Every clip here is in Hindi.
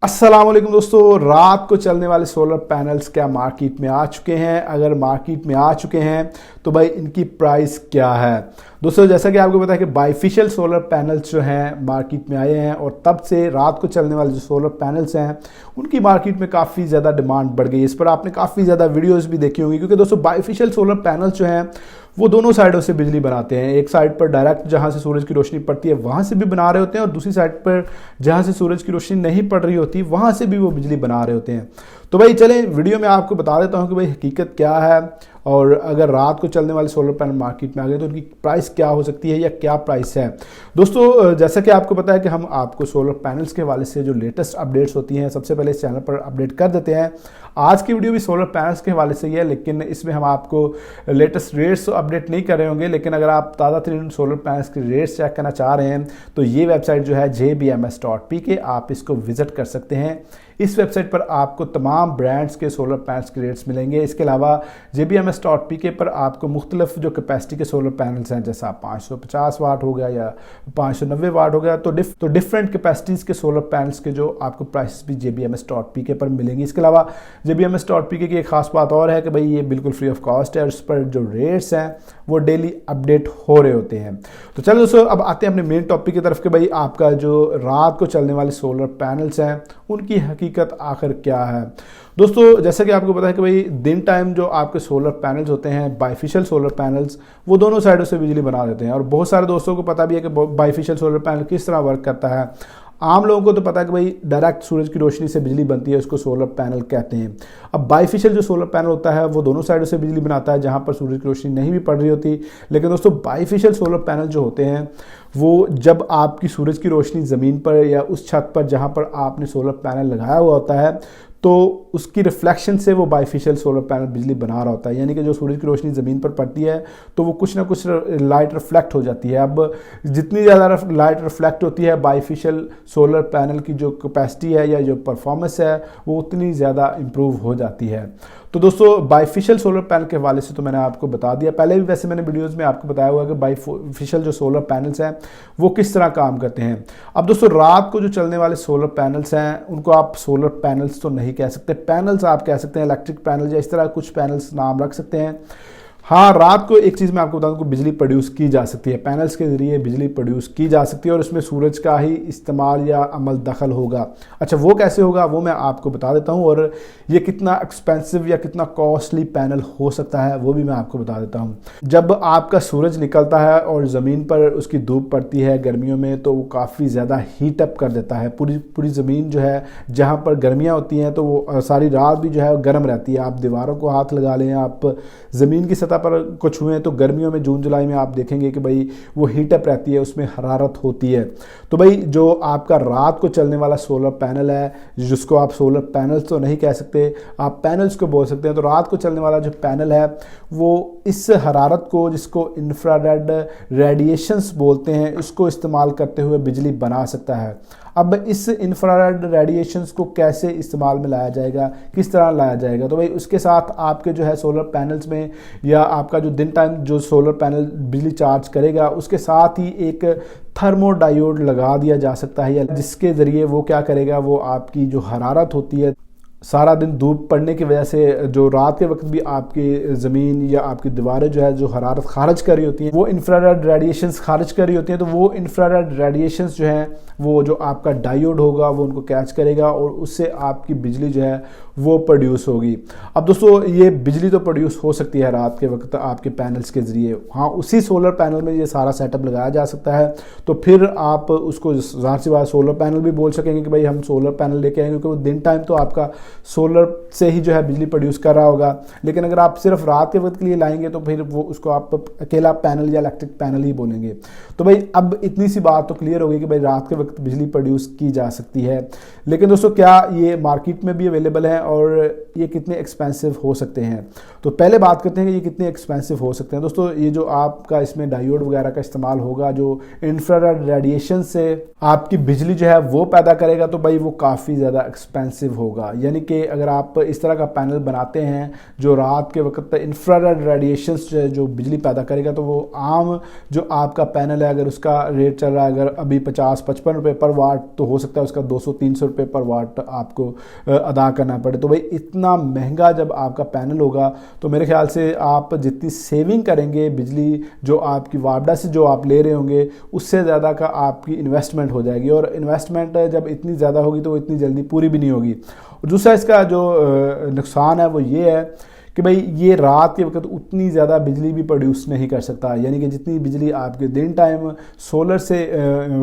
अस्सलाम वालेकुम दोस्तों, रात को चलने वाले सोलर पैनल्स क्या मार्केट में आ चुके हैं? अगर मार्केट में आ चुके हैं तो भाई इनकी प्राइस क्या है? दोस्तों जैसा कि आपको पता है कि बाइफिशियल सोलर पैनल्स जो हैं मार्केट में आए हैं और तब से रात को चलने वाले जो सोलर पैनल्स हैं उनकी मार्केट में काफ़ी ज़्यादा डिमांड बढ़ गई। इस पर आपने काफ़ी ज़्यादा वीडियोस भी देखी होंगी, क्योंकि दोस्तों बाइफिशियल सोलर पैनल्स जो हैं वो दोनों साइडों से बिजली बनाते हैं। एक साइड पर डायरेक्ट जहां से सूरज की रोशनी पड़ती है वहां से भी बना रहे होते हैं, और दूसरी साइड पर जहां से सूरज की रोशनी नहीं पड़ रही होती वहां से भी वो बिजली बना रहे होते हैं। तो भाई चलें वीडियो में आपको बता देता हूं कि भाई हकीकत क्या है, और अगर रात को चलने वाले सोलर पैनल मार्केट में आ गए तो उनकी प्राइस क्या हो सकती है या क्या प्राइस है। दोस्तों जैसा कि आपको पता है कि हम आपको सोलर पैनल्स के हवाले से जो लेटेस्ट अपडेट्स होती हैं सबसे पहले इस चैनल पर अपडेट कर देते हैं। आज की वीडियो भी सोलर पैनल्स के हवाले से ही है, लेकिन इसमें हम आपको लेटेस्ट रेट्स तो अपडेट नहीं कर रहे होंगे। लेकिन अगर आप ताज़ा तरीन सोलर पैनल्स के रेट्स चेक करना चाह रहे हैं तो ये वेबसाइट जो है jbms.pk, आप इसको विजिट कर सकते हैं। इस वेबसाइट पर आपको तमाम ब्रांड्स के सोलर पैनल्स के रेट्स मिलेंगे। इसके अलावा jbms.pk पर आपको मुख्तलिफ जो कैपेसिटी के सोलर पैनल्स हैं, जैसा 550 वाट हो गया या 590 वाट हो गया, तो डिफरेंट कैपेसिटीज़ के सोलर पैनल्स के जो आपको प्राइस भी jbms.pk पर मिलेंगी। इसके अलावा jbms.pk की एक खास बात और है कि भाई ये बिल्कुल फ्री ऑफ कॉस्ट है, और उस पर जो रेट्स हैं वो डेली अपडेट हो रहे होते हैं। तो चलो दोस्तों अब आते हैं अपने मेन टॉपिक की तरफ कि भाई आपका जो रात को चलने वाले सोलर पैनल्स हैं उनकी हकीकत आखिर क्या है। दोस्तों जैसा कि आपको पता है कि भाई दिन टाइम जो आपके सोलर पैनल्स होते हैं, बाइफिशियल सोलर पैनल्स, वो दोनों साइडों से बिजली बना देते हैं। और बहुत सारे दोस्तों को पता भी है कि बाइफिशियल सोलर पैनल किस तरह वर्क करता है। आम लोगों को तो पता है कि भाई डायरेक्ट सूरज की रोशनी से बिजली बनती है, उसको सोलर पैनल कहते हैं। अब बाइफिशियल जो सोलर पैनल होता है वो दोनों साइडों से बिजली बनाता है जहां पर सूरज की रोशनी नहीं भी पड़ रही होती। लेकिन दोस्तों बाइफिशियल सोलर पैनल जो होते हैं वो जब आपकी सूरज की रोशनी ज़मीन पर या उस छत पर जहां पर आपने सोलर पैनल लगाया हुआ होता है तो उसकी रिफ्लेक्शन से वो बाइफिशियल सोलर पैनल बिजली बना रहा होता है। यानी कि जो सूरज की रोशनी ज़मीन पर पड़ती है तो वो कुछ ना कुछ लाइट रिफ्लेक्ट हो जाती है। अब जितनी ज़्यादा लाइट रिफ्लेक्ट होती है बाइफिशियल सोलर पैनल की जो कैपेसिटी है या जो परफॉर्मेंस है वो उतनी ज़्यादा इम्प्रूव हो जाती है। तो दोस्तों बाइफिशियल सोलर पैनल के हवाले से तो मैंने आपको बता दिया, पहले भी वैसे मैंने वीडियोस में आपको बताया हुआ कि बाइफिशियल जो सोलर पैनल्स हैं वो किस तरह काम करते हैं। अब दोस्तों रात को जो चलने वाले सोलर पैनल्स हैं उनको आप सोलर पैनल्स तो नहीं कह सकते, पैनल्स आप कह सकते हैं, इलेक्ट्रिक पैनल या इस तरह कुछ पैनल्स नाम रख सकते हैं। हाँ, रात को एक चीज़ मैं आपको बता दूं कि बिजली प्रोड्यूस की जा सकती है, पैनल्स के ज़रिए बिजली प्रोड्यूस की जा सकती है, और इसमें सूरज का ही इस्तेमाल या अमल दखल होगा। अच्छा वो कैसे होगा वो मैं आपको बता देता हूँ, और ये कितना एक्सपेंसिव या कितना कॉस्टली पैनल हो सकता है वो भी मैं आपको बता देता हूँ। जब आपका सूरज निकलता है और ज़मीन पर उसकी धूप पड़ती है गर्मियों में तो वो काफ़ी ज़्यादा हीट अप कर देता है पूरी ज़मीन जो है। जहाँ पर गर्मियाँ होती हैं तो वो सारी रात भी जो है गर्म रहती है। आप दीवारों को हाथ लगा लें, आप ज़मीन की सतह पर कुछ हुए तो गर्मियों में जून जुलाई में आप देखेंगे कि भाई वो हीटअप रहती है, उसमें हरारत होती है। तो भाई जो आपका रात को चलने वाला सोलर पैनल है, जिसको आप सोलर पैनल्स तो नहीं कह सकते, आप पैनल्स को बोल सकते हैं, तो रात को चलने वाला जो पैनल है वो इस हरारत को, जिसको इंफ्रारेड रेडिएशंस बोलते हैं, इसको इस्तेमाल करते हुए बिजली बना सकता है। अब इस इंफ्रारेड रेडिएशंस को कैसे इस्तेमाल में लाया जाएगा, किस तरह लाया जाएगा, तो भाई उसके साथ आपके जो है सोलर पैनल्स में या आपका जो दिन टाइम जो सोलर पैनल बिजली चार्ज करेगा उसके साथ ही एक थर्मोडायोड लगा दिया जा सकता है, या जिसके ज़रिए वो क्या करेगा, वो आपकी जो हरारत होती है सारा दिन धूप पड़ने की वजह से जो रात के वक्त भी आपकी ज़मीन या आपकी दीवारें जो है जो हरारत खारिज कर रही होती हैं वो इंफ्रारेड रेडिएशंस खारिज कर रही होती हैं, तो वो इंफ्रारेड रेडिएशंस जो हैं वो जो आपका डायोड होगा वो उनको कैच करेगा और उससे आपकी बिजली जो है वो प्रोड्यूस होगी। अब दोस्तों ये बिजली तो प्रोड्यूस हो सकती है रात के वक्त आपके पैनल्स के ज़रिए। हाँ, उसी सोलर पैनल में ये सारा सेटअप लगाया जा सकता है, तो फिर आप उसको ज़ाहिर सी बात सोलर पैनल भी बोल सकेंगे कि भाई हम सोलर पैनल लेके आएंगे, क्योंकि वो दिन टाइम तो आपका सोलर से ही जो है बिजली प्रोड्यूस कर रहा होगा। लेकिन अगर आप सिर्फ रात के वक्त के लिए लाएंगे तो फिर वो उसको आप अकेला पैनल या इलेक्ट्रिक पैनल ही बोलेंगे। तो भाई अब इतनी सी बात तो क्लियर हो गई कि भाई रात के वक्त बिजली प्रोड्यूस की जा सकती है। लेकिन दोस्तों क्या ये मार्केट में भी अवेलेबल है और ये कितने एक्सपेंसिव हो सकते हैं? तो पहले बात करते हैं कि ये कितने एक्सपेंसिव हो सकते हैं। दोस्तों ये जो आपका इसमें डायोड वगैरह का इस्तेमाल होगा जो इंफ्रारेड रेडिएशन से आपकी बिजली जो है वो पैदा करेगा, तो भाई वो काफ़ी ज़्यादा एक्सपेंसिव होगा। यानी यानी कि अगर आप इस तरह का पैनल बनाते हैं जो रात के वक्त इंफ्रारेड रेडिएशंस जो बिजली पैदा करेगा, तो वो आम जो आपका पैनल है अगर उसका रेट चल रहा है अगर अभी 50-55 रुपये पर वाट, तो हो सकता है उसका 200-300 रुपये पर वाट आपको अदा करना पड़े। तो भाई इतना महंगा जब आपका पैनल होगा तो मेरे ख्याल से आप जितनी सेविंग करेंगे बिजली जो आपकी वापडा से जो आप ले रहे होंगे उससे ज़्यादा का आपकी इन्वेस्टमेंट हो जाएगी, और इन्वेस्टमेंट जब इतनी ज़्यादा होगी तो वो इतनी जल्दी पूरी भी नहीं होगी। और दूसरा इसका जो नुकसान है वो ये है कि भाई ये रात के वक्त उतनी ज़्यादा बिजली भी प्रोड्यूस नहीं कर सकता, यानी कि जितनी बिजली आपके दिन टाइम सोलर से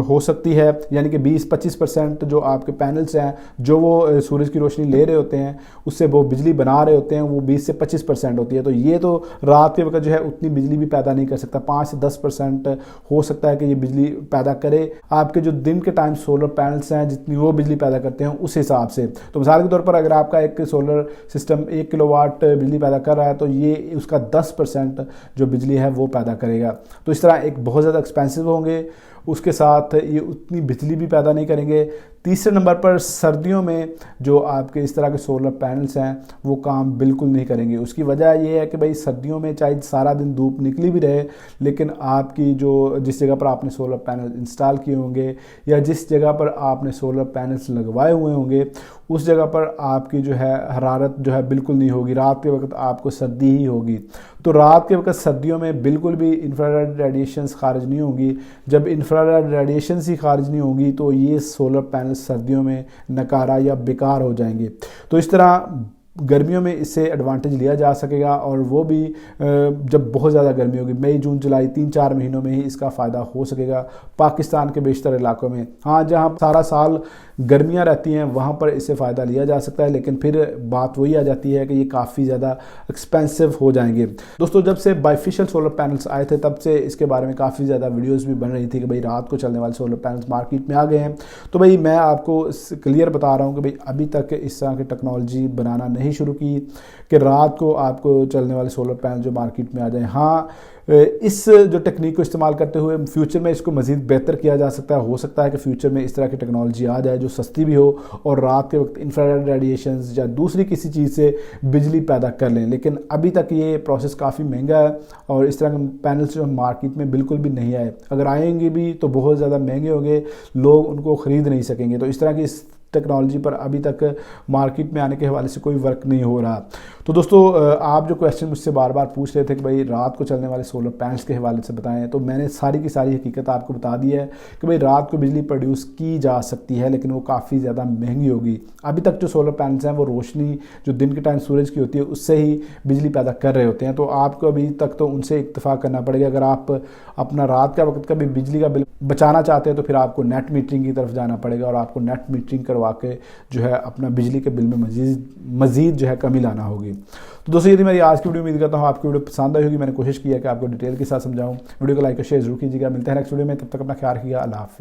हो सकती है, यानी कि 20-25% जो आपके पैनल्स हैं जो वो सूरज की रोशनी ले रहे होते हैं उससे वो बिजली बना रहे होते हैं वो 20 से 25% होती है। तो ये तो रात के वक्त जो है उतनी बिजली भी पैदा नहीं कर सकता, 5 से 10% हो सकता है कि ये बिजली पैदा करे। आपके जो दिन के टाइम सोलर पैनल्स हैं जितनी वो बिजली पैदा करते हैं उस हिसाब से, तो मिसाल के तौर पर अगर आपका एक सोलर सिस्टम 1 किलोवाट बिजली पैदा कर रहा है तो ये उसका 10% जो बिजली है वो पैदा करेगा। तो इस तरह एक बहुत ज़्यादा एक्सपेंसिव होंगे, उसके साथ ये उतनी बिजली भी पैदा नहीं करेंगे। तीसरे नंबर पर सर्दियों में जो आपके इस तरह के सोलर पैनल्स हैं वो काम बिल्कुल नहीं करेंगे। उसकी वजह ये है कि भाई सर्दियों में चाहे सारा दिन धूप निकली भी रहे लेकिन आपकी जो जिस जगह पर आपने सोलर पैनल इंस्टॉल किए होंगे या जिस जगह पर आपने सोलर पैनल्स लगवाए हुए होंगे उस जगह पर आपकी जो है हरारत जो है बिल्कुल नहीं होगी, रात के वक्त आपको सर्दी ही होगी। तो रात के वक्त सर्दियों में बिल्कुल भी इंफ्रारेड रेडिएशंस खारिज नहीं होंगी। जब इंफ्रारेड रेडिएशंस ही खारिज नहीं होंगी तो ये सोलर पैनल सर्दियों में नकारा या बेकार हो जाएंगे। तो इस तरह गर्मियों में इससे एडवांटेज लिया जा सकेगा, और वो भी जब बहुत ज़्यादा गर्मी होगी मई जून जुलाई 3-4 महीनों में ही इसका फ़ायदा हो सकेगा पाकिस्तान के बेशतर इलाकों में। हाँ, जहाँ सारा साल गर्मियाँ रहती हैं वहाँ पर इससे फ़ायदा लिया जा सकता है, लेकिन फिर बात वही आ जाती है कि ये काफ़ी ज़्यादा एक्सपेंसिव हो जाएंगे। दोस्तों, जब से बाइफेशियल सोलर पैनल्स आए थे तब से इसके बारे में काफ़ी ज़्यादा वीडियोस भी बन रही थी कि भाई रात को चलने वाले सोलर पैनल्स मार्केट में आ गए हैं। तो भाई मैं आपको क्लियर बता रहा हूँ कि भाई अभी तक इस तरह की टेक्नोलॉजी बनाना नहीं शुरू की कि रात को आपको चलने वाले सोलर पैनल जो मार्केट में आ जाए। हाँ, इस जो टेक्निक को इस्तेमाल करते हुए फ्यूचर में इसको मज़ीद बेहतर किया जा सकता है। हो सकता है कि फ्यूचर में इस तरह की टेक्नोलॉजी आ जाए जो सस्ती भी हो और रात के वक्त इंफ्रारेड रेडिएशंस या दूसरी किसी चीज़ से बिजली पैदा कर लें, लेकिन अभी तक ये प्रोसेस काफ़ी महंगा है और इस तरह के पैनल्स जो मार्केट में बिल्कुल भी नहीं आए। अगर आएंगे भी तो बहुत ज़्यादा महंगे होंगे, लोग उनको ख़रीद नहीं सकेंगे। तो इस तरह की टेक्नोलॉजी पर अभी तक मार्केट में आने के हवाले से कोई वर्क नहीं हो रहा। तो दोस्तों, आप जो क्वेश्चन मुझसे बार बार पूछ रहे थे कि भाई रात को चलने वाले सोलर पैनल्स के हवाले से बताएं, तो मैंने सारी की सारी हकीकत आपको बता दी है कि भाई रात को बिजली प्रोड्यूस की जा सकती है लेकिन वो काफ़ी ज़्यादा महंगी होगी। अभी तक जो सोलर पैनल्स हैं वो रोशनी जो दिन के टाइम सूरज की होती है उससे ही बिजली पैदा कर रहे होते हैं, तो आपको अभी तक तो उनसे इत्तेफाक करना पड़ेगा। अगर आप अपना रात का वक्त का भी बिजली का बिल बचाना चाहते हैं तो फिर आपको नेट मीटरिंग की तरफ जाना पड़ेगा और आपको नेट मीटरिंग करवा के जो है अपना बिजली के बिल में मज़ीद जो है कमी लाना होगी। तो दोस्तों, यदि मेरी आज की वीडियो उम्मीद करता हूँ आपकी वीडियो पसंद आई होगी। मैंने कोशिश की है कि आपको डिटेल के साथ समझाऊँ। वीडियो को लाइक और शेयर जरूर कीजिएगा। मिलते हैं नेक्स्ट वीडियो में, तब तक अपना ख्याल रखिएगा। अल्लाह हाफ़िज़।